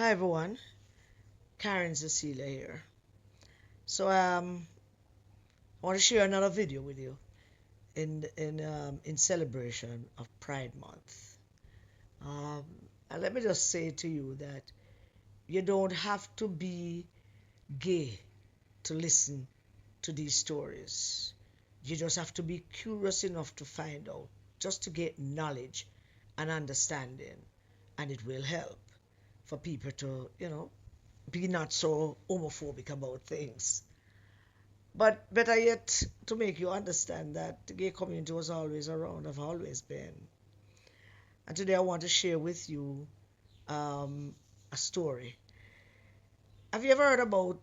Hi everyone, Karen Cecilia here. I want to share another video with you in celebration of Pride Month. Um, and let me just say to you that you don't have to be gay to listen to these stories. You just have to be curious enough to find out, just to get knowledge and understanding, and it will help for people to, be not so homophobic about things. But better yet, to make you understand that the gay community was always around, have always been. And today I want to share with you a story. Have you ever heard about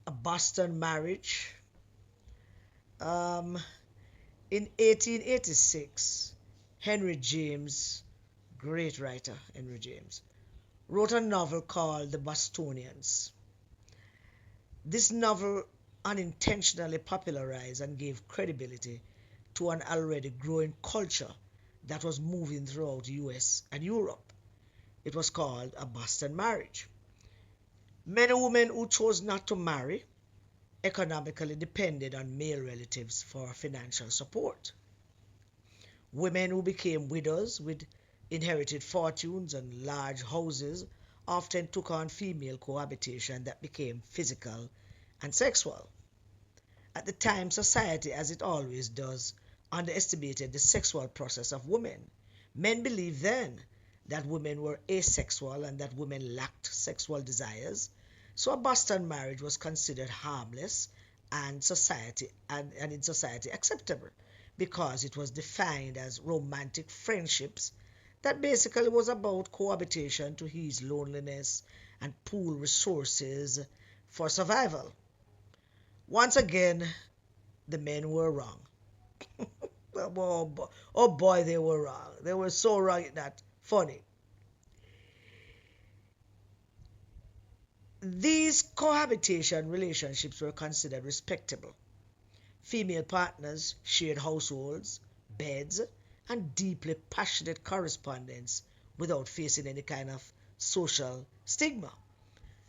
a Boston marriage? Um, in 1886, Henry James, great writer Henry James, wrote a novel called The Bostonians. This novel unintentionally popularized and gave credibility to an already growing culture that was moving throughout the US and Europe. It was called a Boston marriage. Many women who chose not to marry economically depended on male relatives for financial support. Women who became widows with inherited fortunes and large houses often took on female cohabitation that became physical and sexual. At the time, society, as it always does, underestimated the sexual process of women. Men believed then that women were asexual and that women lacked sexual desires, so a Boston marriage was considered harmless and in society acceptable because it was defined as romantic friendships that basically was about cohabitation to ease loneliness and pool resources for survival. Once again, the men were wrong. Oh boy, they were wrong. They were so wrong that funny. These cohabitation relationships were considered respectable. Female partners shared households, beds, and deeply passionate correspondence without facing any kind of social stigma.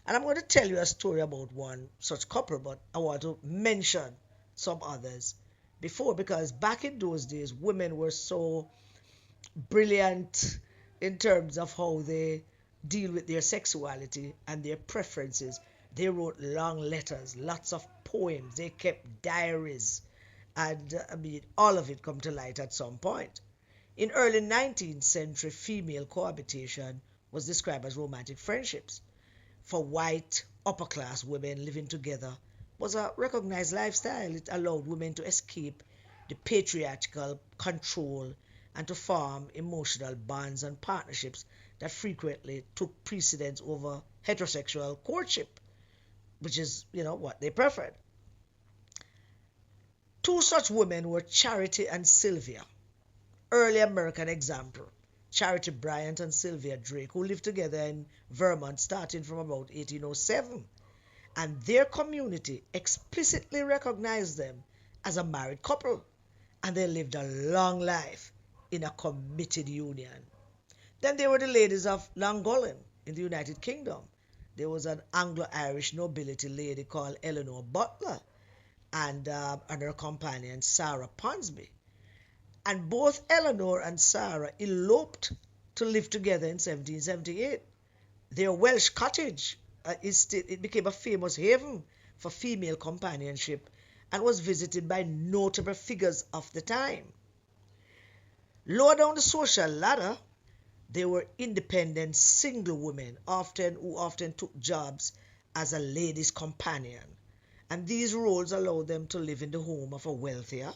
And I'm going to tell you a story about one such couple, but I want to mention some others before because back in those days, women were so brilliant in terms of how they deal with their sexuality and their preferences. They wrote long letters, lots of poems, they kept diaries, and I mean, all of it come to light at some point. In early 19th century, female cohabitation was described as romantic friendships. For white upper class women, living together was a recognized lifestyle. It allowed women to escape the patriarchal control and to form emotional bonds and partnerships that frequently took precedence over heterosexual courtship, which is, what they preferred. Two such women were Charity and Sylvia, early American example. Charity Bryant and Sylvia Drake, who lived together in Vermont starting from about 1807, and their community explicitly recognized them as a married couple, and they lived a long life in a committed union. Then there were the ladies of Llangollen in the United Kingdom. There was an Anglo-Irish nobility lady called Eleanor Butler and her companion Sarah Ponsonby. And both Eleanor and Sarah eloped to live together in 1778. Their Welsh cottage it became a famous haven for female companionship and was visited by notable figures of the time. Lower down the social ladder, they were independent single women who often took jobs as a lady's companion, and these roles allowed them to live in the home of a wealthier,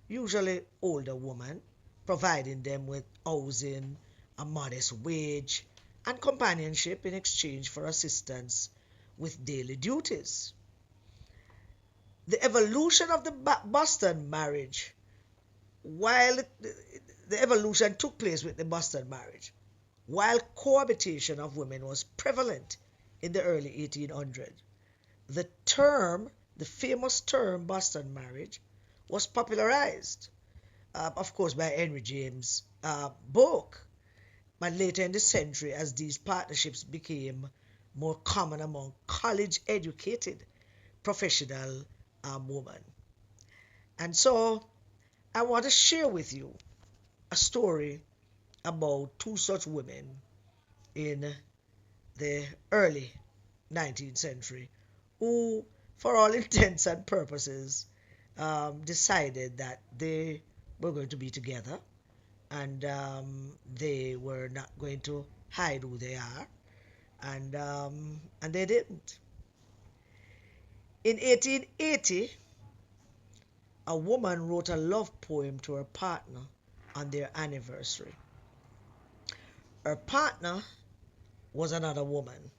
usually older woman, providing them with housing, a modest wage, and companionship in exchange for assistance with daily duties. The evolution of the Boston marriage, while the evolution took place with the Boston marriage, while cohabitation of women was prevalent in the early 1800s, the famous term Boston marriage, was popularized, of course, by Henry James' book. But later in the century, as these partnerships became more common among college-educated professional women. And so I want to share with you a story about two such women in the early 19th century who, for all intents and purposes, decided that they were going to be together, and they were not going to hide who they are, and they didn't. In 1880, a woman wrote a love poem to her partner on their anniversary. Her partner was another woman,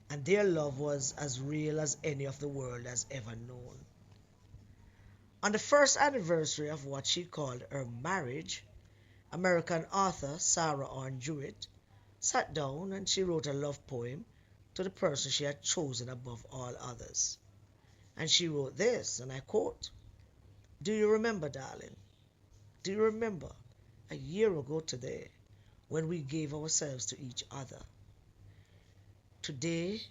and their love was as real as any of the world has ever known. On the first anniversary of what she called her marriage, American author Sarah Orne Jewett sat down and she wrote a love poem to the person she had chosen above all others. And she wrote this, and I quote, "Do you remember, darling? Do you remember a year ago today when we gave ourselves to each other? Today,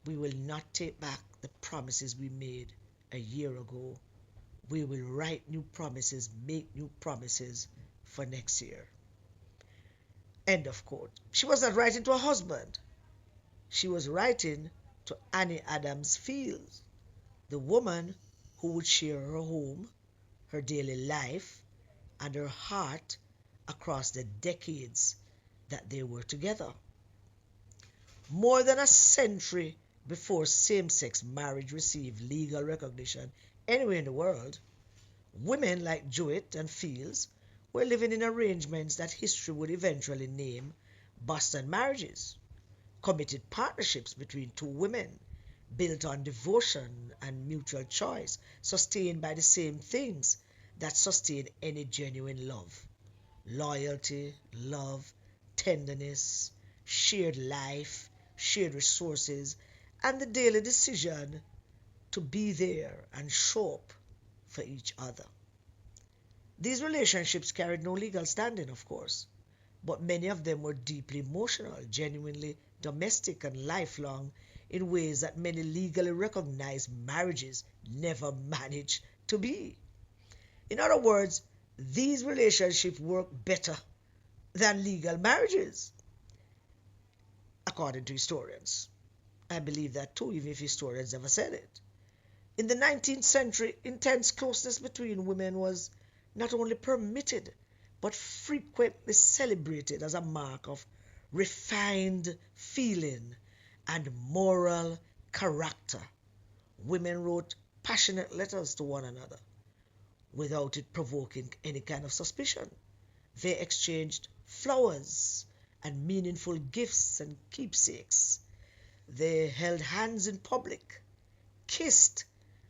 we will not take back the promises we made a year ago. We will write new promises, make new promises for next year." End of quote. She was not writing to a husband. She was writing to Annie Adams Fields, the woman who would share her home, her daily life, and her heart across the decades that they were together. More than a century before same-sex marriage received legal recognition anywhere in the world, women like Jewett and Fields were living in arrangements that history would eventually name Boston marriages, committed partnerships between two women, built on devotion and mutual choice, sustained by the same things that sustain any genuine love: loyalty, love, tenderness, shared life, shared resources, and the daily decision to be there and show up for each other. These relationships carried no legal standing, of course, but many of them were deeply emotional, genuinely domestic, and lifelong in ways that many legally recognized marriages never managed to be. In other words, these relationships work better than legal marriages, according to historians. I believe that too, even if historians never said it. In the 19th century, intense closeness between women was not only permitted, but frequently celebrated as a mark of refined feeling and moral character. Women wrote passionate letters to one another without it provoking any kind of suspicion. They exchanged flowers and meaningful gifts and keepsakes. They held hands in public, kissed,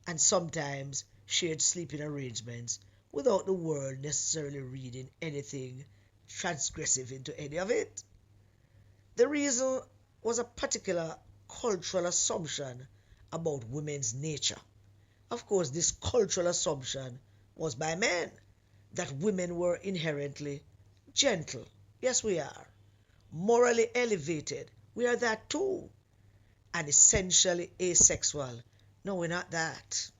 and sometimes shared sleeping arrangements without the world necessarily reading anything transgressive into any of it. The reason was a particular cultural assumption about women's nature. Of course, this cultural assumption was by men, that women were inherently gentle. Yes, we are. Morally elevated. We are that too. And essentially asexual. No, we're not that.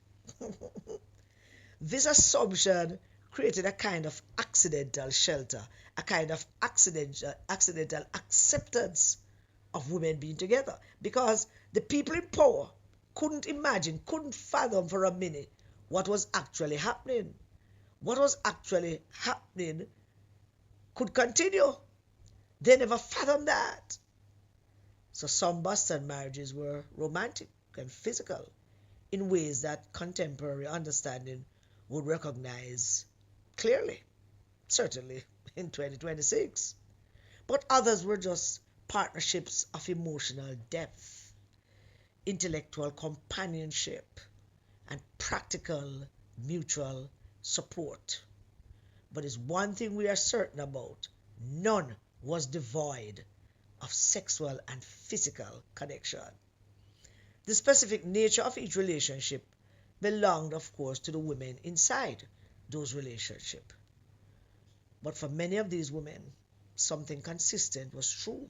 This assumption created a kind of accidental shelter, a kind of accidental acceptance of women being together, because the people in power couldn't imagine, couldn't fathom for a minute what was actually happening. What was actually happening could continue. They never fathomed that. So some Boston marriages were romantic and physical in ways that contemporary understanding would recognize clearly, certainly in 2026. But others were just partnerships of emotional depth, intellectual companionship, and practical mutual support. But it's one thing we are certain about: none was devoid of sexual and physical connection. The specific nature of each relationship belonged, of course, to the women inside those relationships. But for many of these women, something consistent was true,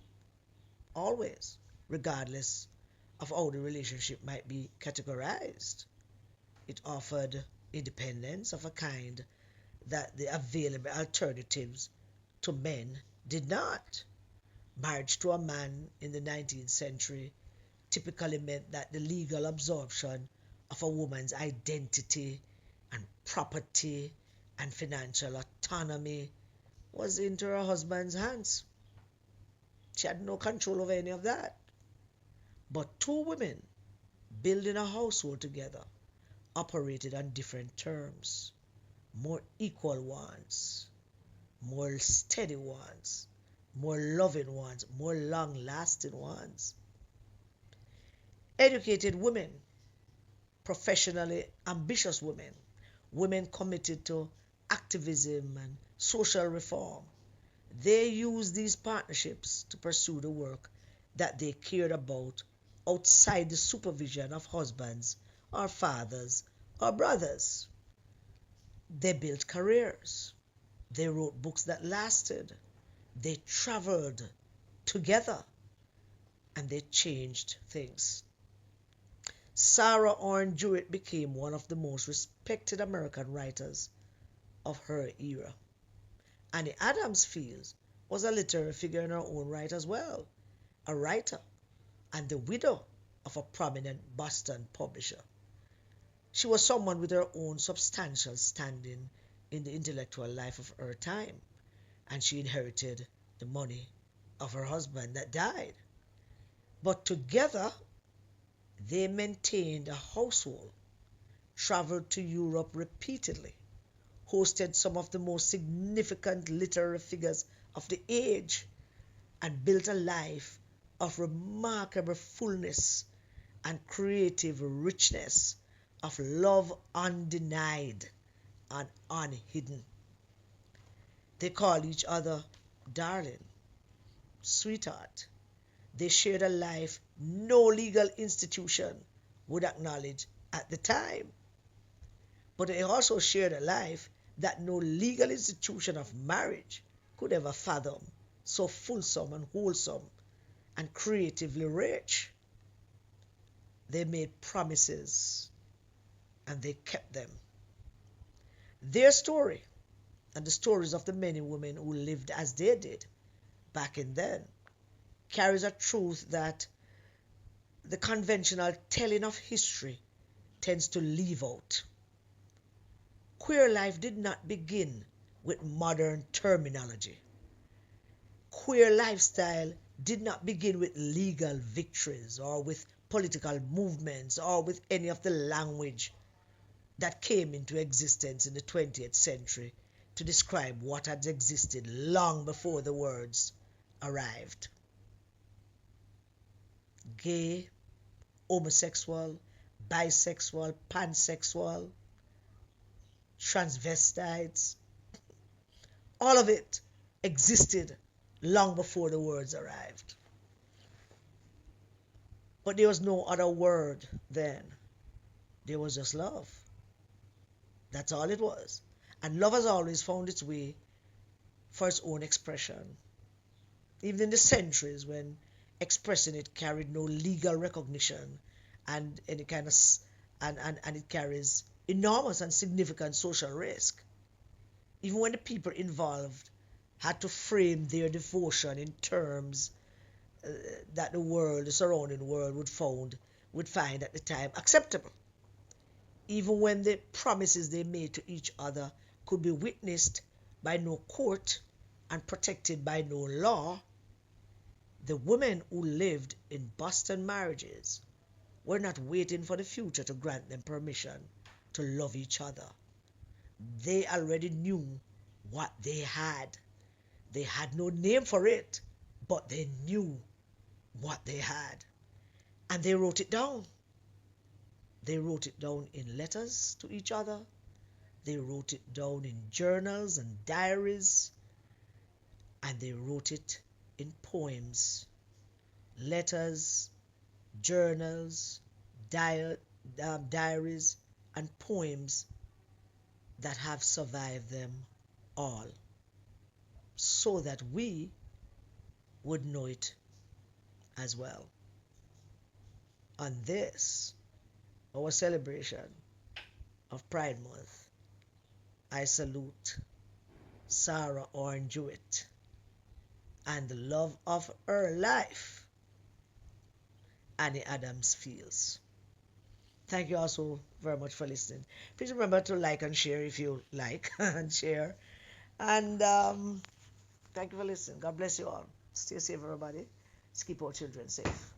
always, regardless of how the relationship might be categorized. It offered independence of a kind that the available alternatives to men did not. Marriage to a man in the 19th century typically meant that the legal absorption of a woman's identity and property and financial autonomy was into her husband's hands. She had no control over any of that. But two women building a household together operated on different terms, more equal ones, more steady ones, more loving ones, more long lasting ones. Educated women, professionally ambitious women, women committed to activism and social reform, they used these partnerships to pursue the work that they cared about outside the supervision of husbands or fathers or brothers. They built careers. They wrote books that lasted. They traveled together and they changed things. Sarah Orne Jewett became one of the most respected American writers of her era. Annie Adams Fields was a literary figure in her own right as well, a writer and the widow of a prominent Boston publisher. She was someone with her own substantial standing in the intellectual life of her time, and she inherited the money of her husband that died. But together, they maintained a household, traveled to Europe repeatedly, hosted some of the most significant literary figures of the age, and built a life of remarkable fullness and creative richness, of love undenied and unhidden. They called each other darling, sweetheart. They shared a life no legal institution would acknowledge at the time. But they also shared a life that no legal institution of marriage could ever fathom, so fulsome and wholesome and creatively rich. They made promises and they kept them. Their story and the stories of the many women who lived as they did back in then carries a truth that the conventional telling of history tends to leave out. Queer life did not begin with modern terminology. Queer lifestyle did not begin with legal victories or with political movements or with any of the language that came into existence in the 20th century to describe what had existed long before the words arrived. Gay, homosexual, bisexual, pansexual, transvestites, all of it existed long before the words arrived. But there was no other word then. There was just love. That's all it was. And love has always found its way for its own expression. Even in the centuries when expressing it carried no legal recognition and any kind of and it carries enormous and significant social risk. Even when the people involved had to frame their devotion in terms that the surrounding world would find at the time acceptable. Even when the promises they made to each other could be witnessed by no court and protected by no law, the women who lived in Boston marriages were not waiting for the future to grant them permission to love each other. They already knew what they had. They had no name for it, but they knew what they had. And they wrote it down. They wrote it down in letters to each other. They wrote it down in journals and diaries. And they wrote it in poems. Letters, journals, diaries, and poems that have survived them all. So that we would know it as well. On this, our celebration of Pride Month, I salute Sarah Orne Jewett and the love of her life, Annie Adams Fields. Thank you also very much for listening. Please remember to like and share if you like and share. And thank you for listening. God bless you all. Stay safe, everybody. Let's keep our children safe.